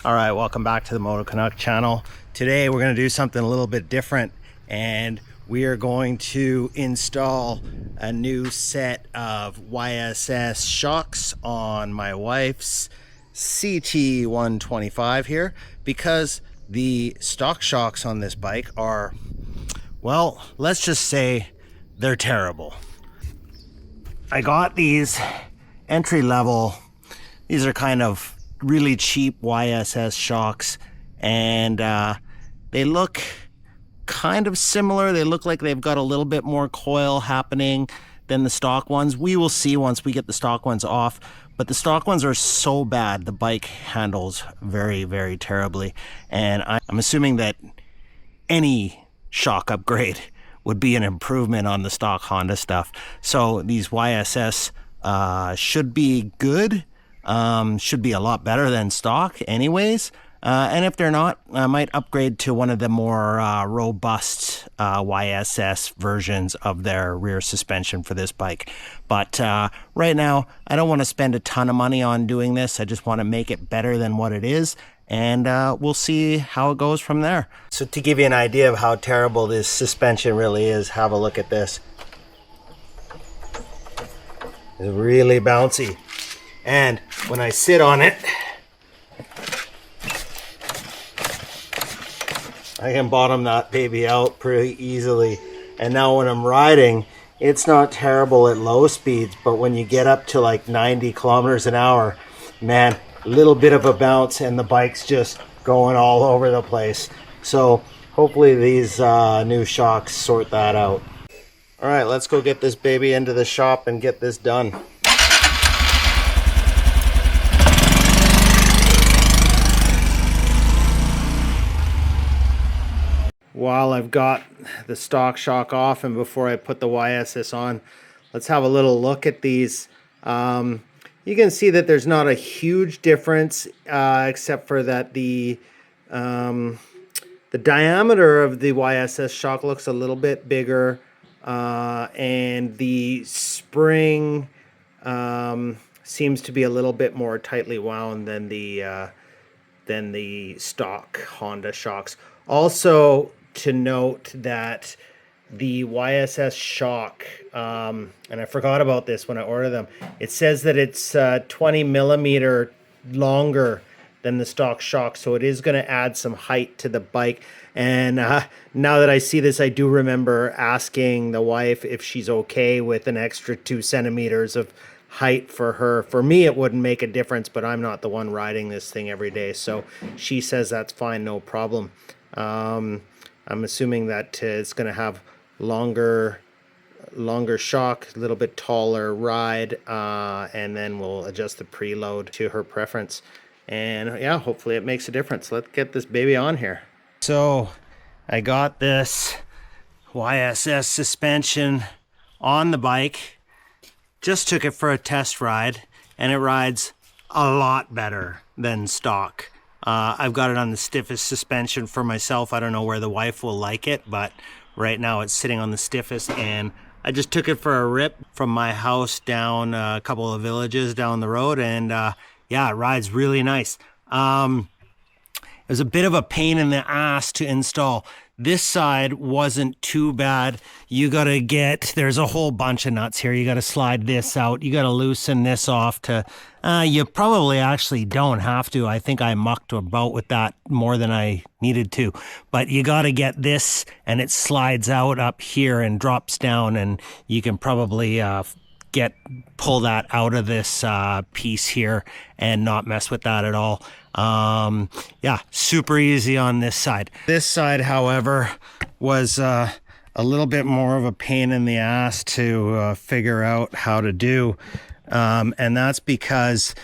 All right, welcome back to the Moto Canuck channel. Today we're going to do something a little bit different, and we are going to install a new set of YSS shocks on my wife's CT125 here, because the stock shocks on this bike are, well, let's just say they're terrible. I got these entry level, these are kind of really cheap YSS shocks, and they look kind of similar. They look like they've got a little bit more coil happening than the stock ones. We will see once we get the stock ones off, but the stock ones are so bad, the bike handles very, very terribly, and I'm assuming that any shock upgrade would be an improvement on the stock Honda stuff. So these YSS should be good. Should be a lot better than stock anyways, and if they're not, I might upgrade to one of the more robust YSS versions of their rear suspension for this bike. But right now I don't want to spend a ton of money on doing this. I just want to make it better than what it is, and we'll see how it goes from there. So to give you an idea of how terrible this suspension really is, have a look at this. It's really bouncy. And when I sit on it, I can bottom that baby out pretty easily. And now when I'm riding, it's not terrible at low speeds, but when you get up to like 90 kilometers an hour, man, a little bit of a bounce and the bike's just going all over the place. So hopefully these new shocks sort that out. All right, let's go get this baby into the shop and get this done. While I've got the stock shock off and before I put the YSS on, let's have a little look at these. You can see that there's not a huge difference, except for that the diameter of the YSS shock looks a little bit bigger, and the spring seems to be a little bit more tightly wound than the stock Honda shocks. Also, to note that the YSS shock, and I forgot about this when I ordered them, it says that it's 20 millimeter longer than the stock shock, so it is going to add some height to the bike. And now that I see this, I do remember asking the wife if she's okay with an extra 2 centimeters of height for her. For me, it wouldn't make a difference, but I'm not the one riding this thing every day, so she says that's fine, no problem. I'm assuming that it's going to have longer shock, a little bit taller ride, and then we'll adjust the preload to her preference. And yeah, hopefully it makes a difference. Let's get this baby on here. So I got this YSS suspension on the bike, just took it for a test ride, and it rides a lot better than stock. I've got it on the stiffest suspension for myself. I don't know where the wife will like it, but right now it's sitting on the stiffest, and I just took it for a rip from my house down a couple of villages down the road, and yeah, it rides really nice. It was a bit of a pain in the ass to install. This side wasn't too bad. You gotta there's a whole bunch of nuts here. You gotta slide this out. You gotta loosen this off to, you probably actually don't have to. I think I mucked about with that more than I needed to. But you gotta get this, and it slides out up here and drops down, and you can probably pull that out of this piece here and not mess with that at all. Yeah, super easy on this side. This side, however, was a little bit more of a pain in the ass to figure out how to do, and that's because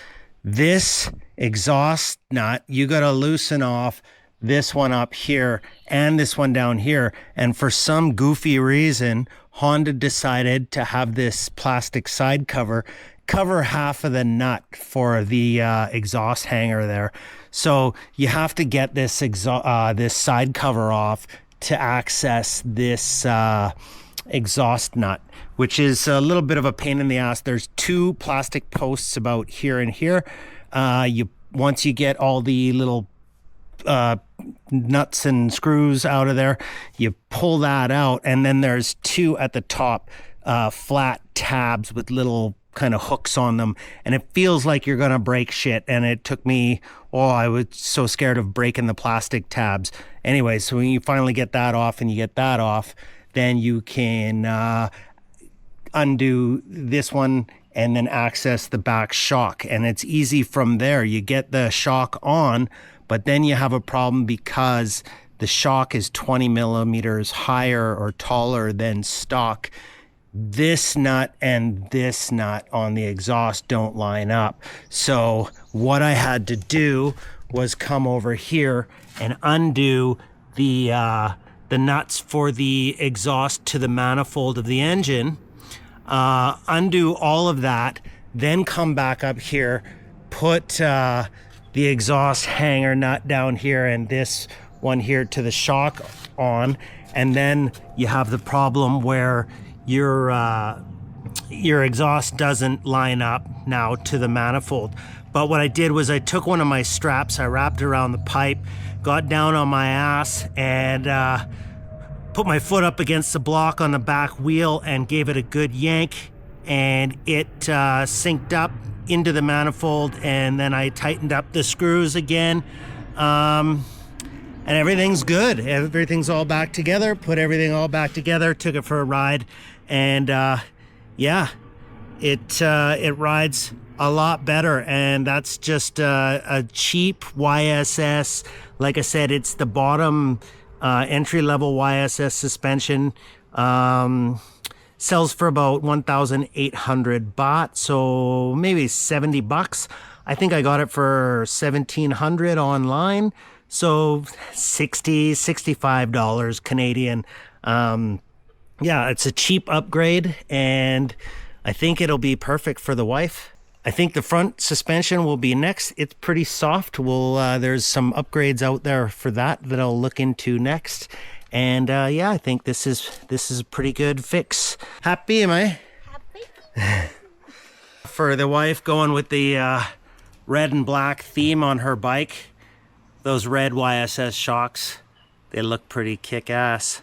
this exhaust nut, you got to loosen off this one up here and this one down here, and for some goofy reason Honda decided to have this plastic side cover half of the nut for the exhaust hanger there. So you have to get this this side cover off to access this exhaust nut, which is a little bit of a pain in the ass. There's two plastic posts about here and here. You once you get all the little nuts and screws out of there, you pull that out, and then there's two at the top, flat tabs with little kind of hooks on them, and it feels like you're gonna break shit. And it took me, I was so scared of breaking the plastic tabs. Anyway, so when you finally get that off and you get that off, then you can undo this one and then access the back shock, and it's easy from there. You get the shock on, but then you have a problem because the shock is 20 millimeters higher or taller than stock. This nut and this nut on the exhaust don't line up. So what I had to do was come over here and undo the nuts for the exhaust to the manifold of the engine, undo all of that, then come back up here, put the exhaust hanger nut down here and this one here to the shock on, and then you have the problem where your exhaust doesn't line up now to the manifold. But what I did was I took one of my straps, I wrapped it around the pipe, got down on my ass, and put my foot up against the block on the back wheel and gave it a good yank, and it synced up into the manifold, and then I tightened up the screws again, and everything's good. Everything's all back together. Put everything all back together, took it for a ride, and yeah, it rides a lot better. And that's just a cheap YSS. Like I said, it's the bottom entry-level YSS suspension. Sells for about 1,800 baht, so maybe 70 bucks. I think I got it for 1,700 online, so $65 Canadian. Yeah, it's a cheap upgrade, and I think it'll be perfect for the wife. I think the front suspension will be next. It's pretty soft. There's some upgrades out there for that I'll look into next. And yeah, I think this is a pretty good fix. Happy, am I? Happy. For the wife, going with the red and black theme on her bike. Those red YSS shocks, they look pretty kick-ass.